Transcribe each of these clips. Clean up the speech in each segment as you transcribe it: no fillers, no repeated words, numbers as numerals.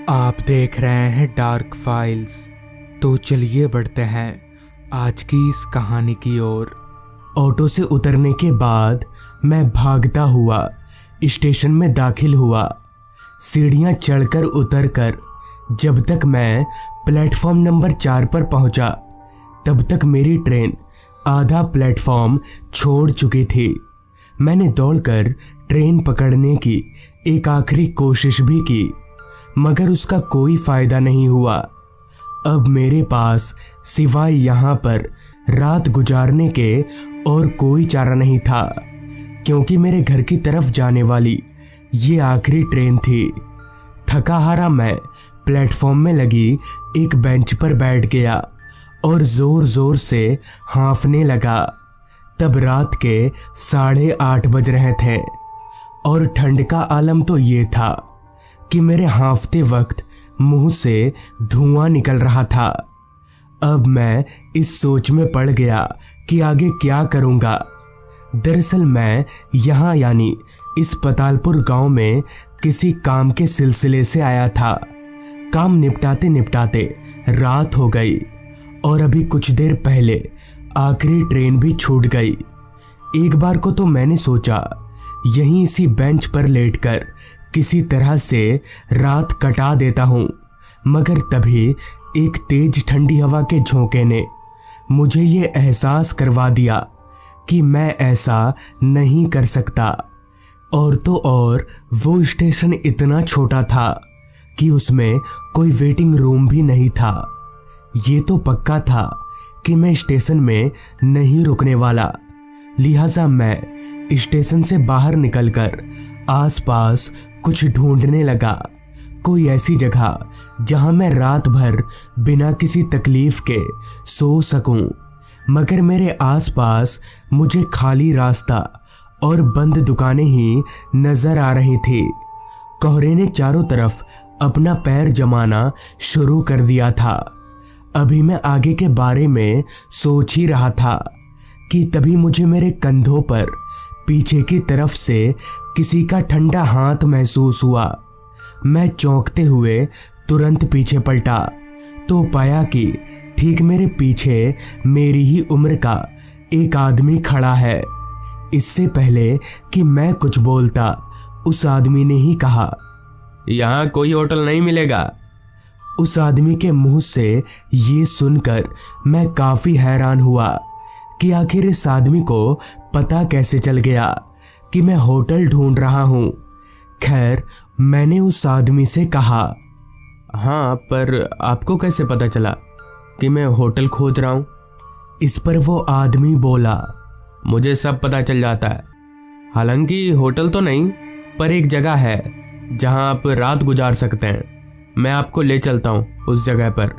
आप देख रहे हैं डार्क फाइल्स। तो चलिए बढ़ते हैं आज की इस कहानी की ओर। ऑटो से उतरने के बाद मैं भागता हुआ स्टेशन में दाखिल हुआ। सीढ़ियां चढ़कर उतरकर जब तक मैं प्लेटफॉर्म नंबर 4 पर पहुंचा तब तक मेरी ट्रेन आधा प्लेटफॉर्म छोड़ चुकी थी। मैंने दौड़कर ट्रेन पकड़ने की एक आखिरी कोशिश भी की मगर उसका कोई फायदा नहीं हुआ। अब मेरे पास सिवाय यहाँ पर रात गुजारने के और कोई चारा नहीं था, क्योंकि मेरे घर की तरफ जाने वाली ये आखिरी ट्रेन थी। थका हारा मैं प्लेटफॉर्म में लगी एक बेंच पर बैठ गया और जोर जोर से हाँफने लगा। तब रात के 8:30 बज रहे थे और ठंड का आलम तो ये था कि मेरे हाँफते वक्त मुंह से धुआं निकल रहा था। अब मैं इस सोच में पड़ गया कि आगे क्या करूंगा। दरअसल मैं यहाँ यानी इस पतालपुर गांव में किसी काम के सिलसिले से आया था। काम निपटाते निपटाते रात हो गई और अभी कुछ देर पहले आखिरी ट्रेन भी छूट गई। एक बार को तो मैंने सोचा यहीं इसी बेंच पर लेटकर किसी तरह से रात कटा देता हूं, मगर तभी एक तेज ठंडी हवा के झोंके ने मुझे ये एहसास करवा दिया कि मैं ऐसा नहीं कर सकता। और तो और वो स्टेशन इतना छोटा था कि उसमें कोई वेटिंग रूम भी नहीं था। ये तो पक्का था कि मैं स्टेशन में नहीं रुकने वाला। लिहाजा मैं स्टेशन से बाहर निकलकर आसपास कुछ ढूंढने लगा, कोई ऐसी जगह जहां मैं रात भर बिना किसी तकलीफ के सो सकूं। मगर मेरे आसपास मुझे खाली रास्ता और बंद दुकानें ही नजर आ रही थी। कोहरे ने चारों तरफ अपना पैर जमाना शुरू कर दिया था। अभी मैं आगे के बारे में सोच ही रहा था कि तभी मुझे मेरे कंधों पर पीछे की तरफ से किसी का ठंडा हाथ महसूस हुआ। मैं चौंकते हुए तुरंत पीछे पलटा तो पाया कि ठीक मेरे पीछे मेरी ही उम्र का एक आदमी खड़ा है। इससे पहले कि मैं कुछ बोलता उस आदमी ने ही कहा, यहाँ कोई होटल नहीं मिलेगा। उस आदमी के मुंह से ये सुनकर मैं काफी हैरान हुआ कि आखिर इस आदमी को पता कैसे चल गया कि मैं होटल ढूंढ रहा हूं। खैर मैंने उस आदमी से कहा, हाँ, पर आपको कैसे पता चला कि मैं होटल खोज रहा हूँ? इस पर वो आदमी बोला, मुझे सब पता चल जाता है। हालांकि होटल तो नहीं, पर एक जगह है जहां आप रात गुजार सकते हैं। मैं आपको ले चलता हूँ उस जगह पर।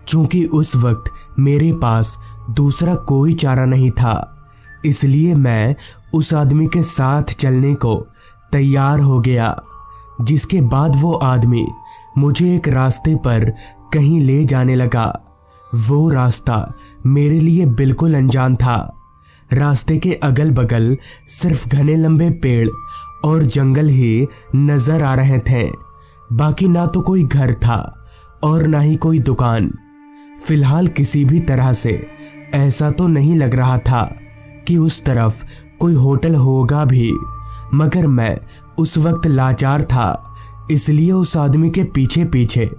चूंकि उस वक्त मेरे पास दूसरा कोई चारा नहीं था, इसलिए मैं उस आदमी के साथ चलने को तैयार हो गया। जिसके बाद वो आदमी मुझे एक रास्ते पर कहीं ले जाने लगा। वो रास्ता मेरे लिए बिल्कुल अनजान था। रास्ते के अगल बगल सिर्फ घने लंबे पेड़ और जंगल ही नजर आ रहे थे। बाकी ना तो कोई घर था और ना ही कोई दुकान। फिलहाल किसी भी तरह से ऐसा तो नहीं लग रहा था कि उस तरफ कोई होटल होगा भी, मगर मैं उस वक्त लाचार था, इसलिए उस आदमी के पीछे पीछे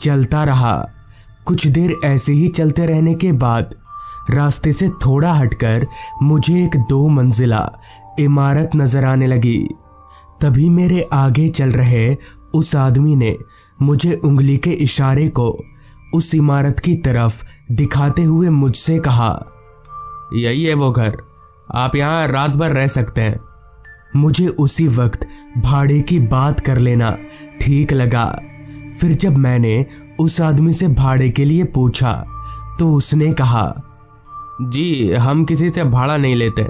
चलता रहा। कुछ देर ऐसे ही चलते रहने के बाद रास्ते से थोड़ा हटकर मुझे एक 2 मंजिला इमारत नजर आने लगी। तभी मेरे आगे चल रहे उस आदमी ने मुझे उंगली के इशारे को उस इमारत की तरफ दिखाते हुए मुझसे कहा, यही है वो घर, आप यहाँ रात भर रह सकते हैं। मुझे उसी वक्त भाड़े की बात कर लेना ठीक लगा। फिर जब मैंने उस आदमी से भाड़े के लिए पूछा तो उसने कहा, जी, हम किसी से भाड़ा नहीं लेते,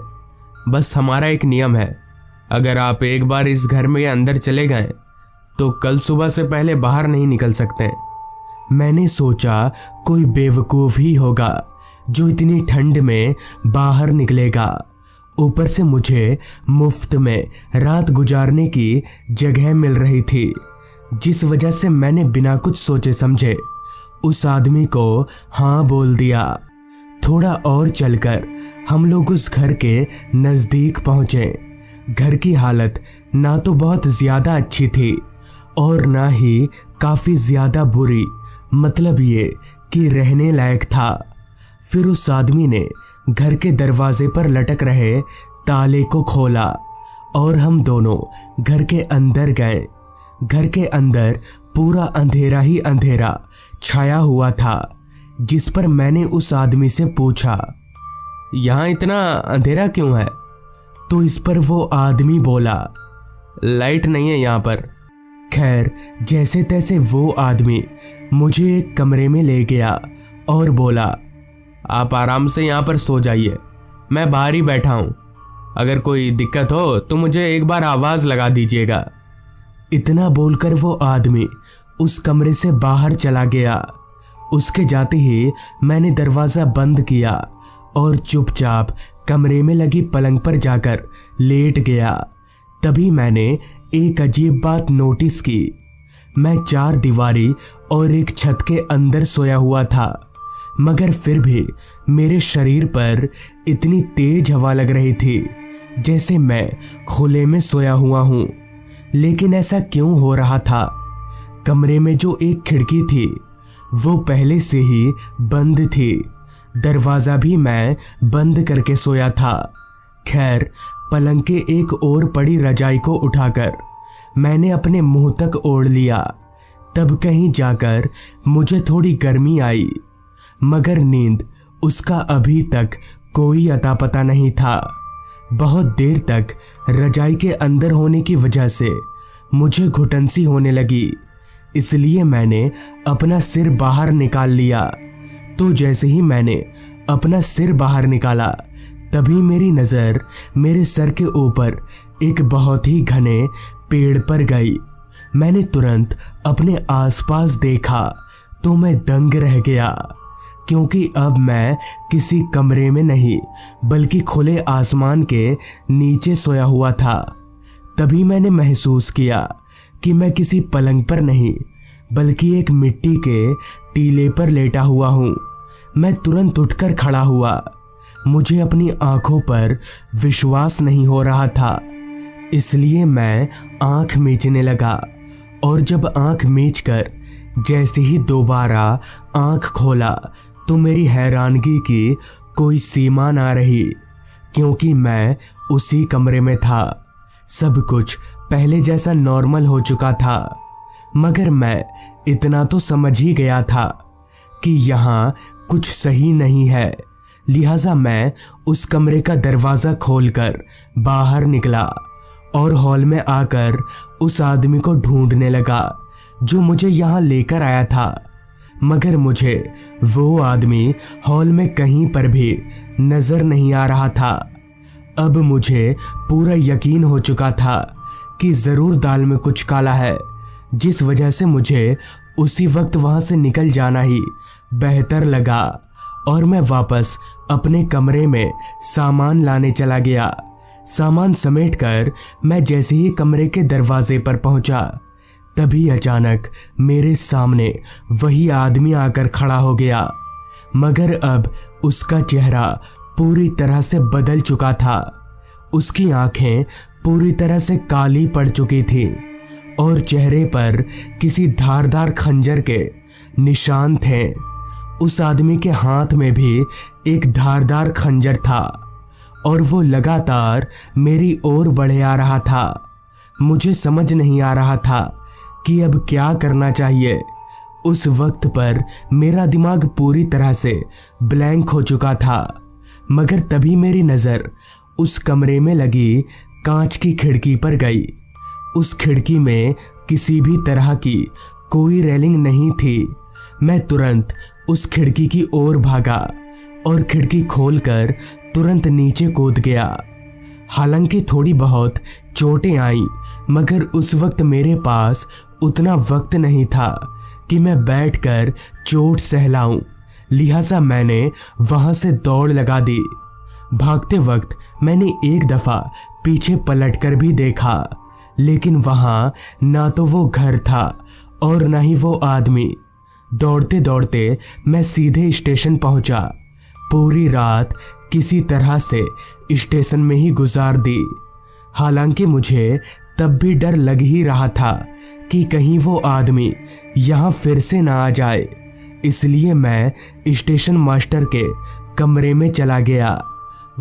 बस हमारा एक नियम है, अगर आप एक बार इस घर में अंदर चले गए तो कल सुबह से पहले बाहर नहीं निकल सकते। मैंने सोचा कोई बेवकूफ ही होगा जो इतनी ठंड में बाहर निकलेगा। ऊपर से मुझे मुफ्त में रात गुजारने की जगह मिल रही थी। जिस वजह से मैंने बिना कुछ सोचे समझे उस आदमी को हाँ बोल दिया। थोड़ा और चलकर हम लोग उस घर के नज़दीक पहुंचे। घर की हालत ना तो बहुत ज़्यादा अच्छी थी और ना ही काफ़ी ज़्यादा बुरी, मतलब ये कि रहने लायक था। फिर उस आदमी ने घर के दरवाजे पर लटक रहे ताले को खोला और हम दोनों घर के अंदर गए। घर के अंदर पूरा अंधेरा ही अंधेरा छाया हुआ था, जिस पर मैंने उस आदमी से पूछा, यहाँ इतना अंधेरा क्यों है? तो इस पर वो आदमी बोला, लाइट नहीं है यहाँ पर। खैर, जैसे तैसे वो आदमी मुझे एक कमरे में ले गया और बोला, आप आराम से यहाँ पर सो जाइए, मैं बाहर ही बैठा हूँ। अगर कोई दिक्कत हो तो मुझे एक बार आवाज़ लगा दीजिएगा। इतना बोलकर वो आदमी उस कमरे से बाहर चला गया। उसके जाते ही मैंने दरवाज़ा बंद किया और चुपचाप कमरे में लगी पलंग पर जाकर लेट गया। तभी मैंने एक अजीब बात नोटिस की। मैं 4 दीवारी और एक छत के अंदर सोया हुआ था, मगर फिर भी मेरे शरीर पर इतनी तेज हवा लग रही थी जैसे मैं खुले में सोया हुआ हूँ। लेकिन ऐसा क्यों हो रहा था? कमरे में जो एक खिड़की थी वो पहले से ही बंद थी। दरवाज़ा भी मैं बंद करके सोया था। खैर, पलंग के एक ओर पड़ी रजाई को उठाकर मैंने अपने मुंह तक ओढ़ लिया। तब कहीं जाकर मुझे थोड़ी गर्मी आई, मगर नींद उसका अभी तक कोई अता पता नहीं था। बहुत देर तक रजाई के अंदर होने की वजह से मुझे घुटन सी होने लगी, इसलिए मैंने अपना सिर बाहर निकाल लिया। तो जैसे ही मैंने अपना सिर बाहर निकाला, तभी मेरी नज़र मेरे सर के ऊपर एक बहुत ही घने पेड़ पर गई। मैंने तुरंत अपने आसपास देखा तो मैं दंग रह गया, क्योंकि अब मैं किसी कमरे में नहीं बल्कि खुले आसमान के नीचे सोया हुआ था। तभी मैंने महसूस किया कि मैं किसी पलंग पर नहीं बल्कि एक मिट्टी के टीले पर लेटा हुआ हूँ। मैं तुरंत उठकर खड़ा हुआ। मुझे अपनी आंखों पर विश्वास नहीं हो रहा था, इसलिए मैं आंख मीचने लगा। और जब आंख मीचकर जैसे ही दोबारा आंख खोला तो मेरी हैरानगी की कोई सीमा ना रही, क्योंकि मैं उसी कमरे में था। सब कुछ पहले जैसा नॉर्मल हो चुका था, मगर मैं इतना तो समझ ही गया था कि यहाँ कुछ सही नहीं है। लिहाजा मैं उस कमरे का दरवाज़ा खोलकर बाहर निकला और हॉल में आकर उस आदमी को ढूंढने लगा जो मुझे यहाँ लेकर आया था, मगर मुझे वो आदमी हॉल में कहीं पर भी नज़र नहीं आ रहा था। अब मुझे पूरा यकीन हो चुका था कि ज़रूर दाल में कुछ काला है, जिस वजह से मुझे उसी वक्त वहाँ से निकल जाना ही बेहतर लगा और मैं वापस अपने कमरे में सामान लाने चला गया। सामान समेटकर मैं जैसे ही कमरे के दरवाजे पर पहुंचा, तभी अचानक मेरे सामने वही आदमी आकर खड़ा हो गया, मगर अब उसका चेहरा पूरी तरह से बदल चुका था। उसकी आंखें पूरी तरह से काली पड़ चुकी थी और चेहरे पर किसी धारदार खंजर के निशान थे। उस आदमी के हाथ में भी एक धारदार खंजर था और वो लगातार मेरी ओर बढ़े आ रहा था। मुझे समझ नहीं आ रहा था कि अब क्या करना चाहिए। उस वक्त पर मेरा दिमाग पूरी तरह से ब्लैंक हो चुका था, मगर तभी मेरी नज़र उस कमरे में लगी कांच की खिड़की पर गई। उस खिड़की में किसी भी तरह की कोई रेलिंग नहीं थी। मैं तुरंत उस खिड़की की ओर भागा और खिड़की खोलकर तुरंत नीचे कूद गया। हालांकि थोड़ी बहुत चोटें आईं, मगर उस वक्त मेरे पास उतना वक्त नहीं था कि मैं बैठकर चोट सहलाऊं। लिहाजा मैंने वहां से दौड़ लगा दी। भागते वक्त मैंने एक दफ़ा पीछे पलटकर भी देखा, लेकिन वहां ना तो वो घर था और ना ही वो आदमी। दौड़ते दौड़ते मैं सीधे स्टेशन पहुंचा। पूरी रात किसी तरह से स्टेशन में ही गुजार दी। हालांकि मुझे तब भी डर लग ही रहा था कि कहीं वो आदमी यहाँ फिर से ना आ जाए, इसलिए मैं स्टेशन मास्टर के कमरे में चला गया।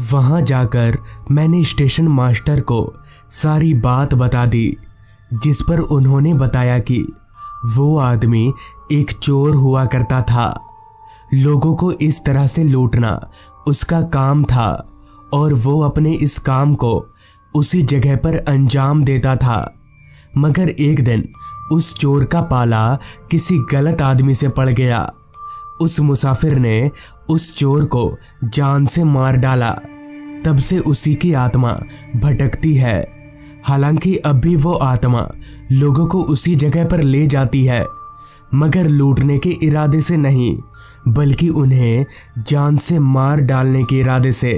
वहां जाकर मैंने स्टेशन मास्टर को सारी बात बता दी, जिस पर उन्होंने बताया कि वो आदमी एक चोर हुआ करता था। लोगों को इस तरह से लूटना उसका काम था और वो अपने इस काम को उसी जगह पर अंजाम देता था। मगर एक दिन उस चोर का पाला किसी गलत आदमी से पड़ गया। उस मुसाफिर ने उस चोर को जान से मार डाला। तब से उसी की आत्मा भटकती है। हालांकि अब भी वो आत्मा लोगों को उसी जगह पर ले जाती है, मगर लूटने के इरादे से नहीं, बल्कि उन्हें जान से मार डालने के इरादे से।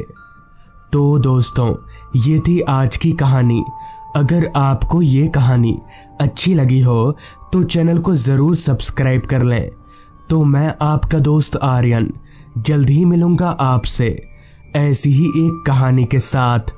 तो दोस्तों, ये थी आज की कहानी। अगर आपको ये कहानी अच्छी लगी हो तो चैनल को ज़रूर सब्सक्राइब कर लें। तो मैं आपका दोस्त आर्यन जल्द ही मिलूंगा आपसे ऐसी ही एक कहानी के साथ।